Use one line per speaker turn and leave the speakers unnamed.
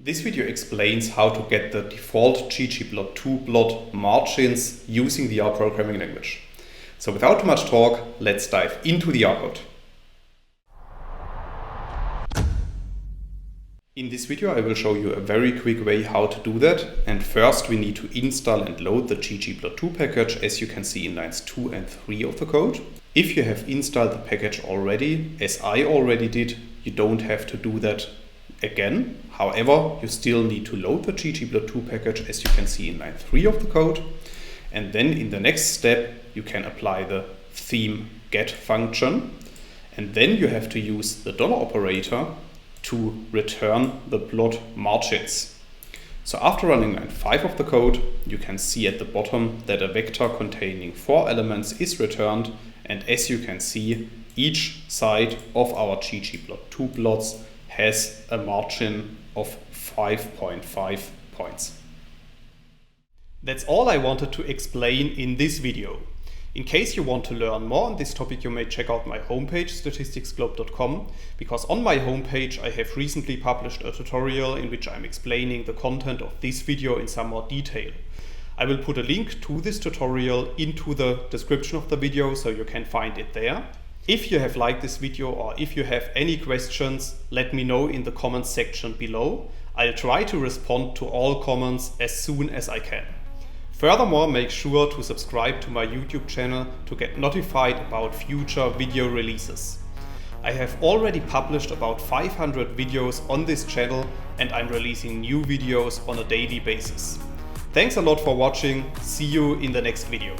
This video explains how to get the default ggplot2 plot margins using the R programming language. So without too much talk, let's dive into the R code. In this video I will show you a very quick way how to do that, and first we need to install and load the ggplot2 package, as you can see in lines 2 and 3 of the code. If you have installed the package already, as I already did, you don't have to do that again. However, you still need to load the ggplot2 package, as you can see in line 3 of the code. And then in the next step, you can apply the theme get function. And then you have to use the dollar operator to return the plot margins. So after running line 5 of the code, you can see at the bottom that a vector containing 4 elements is returned. And as you can see, each side of our ggplot2 plots has a margin of 5.5 points. That's all I wanted to explain in this video. In case you want to learn more on this topic, you may check out my homepage statisticsglobe.com, because on my homepage I have recently published a tutorial in which I'm explaining the content of this video in some more detail. I will put a link to this tutorial into the description of the video so you can find it there. If you have liked this video or if you have any questions, let me know in the comments section below. I'll try to respond to all comments as soon as I can. Furthermore, make sure to subscribe to my YouTube channel to get notified about future video releases. I have already published about 500 videos on this channel, and I'm releasing new videos on a daily basis. Thanks a lot for watching. See you in the next video.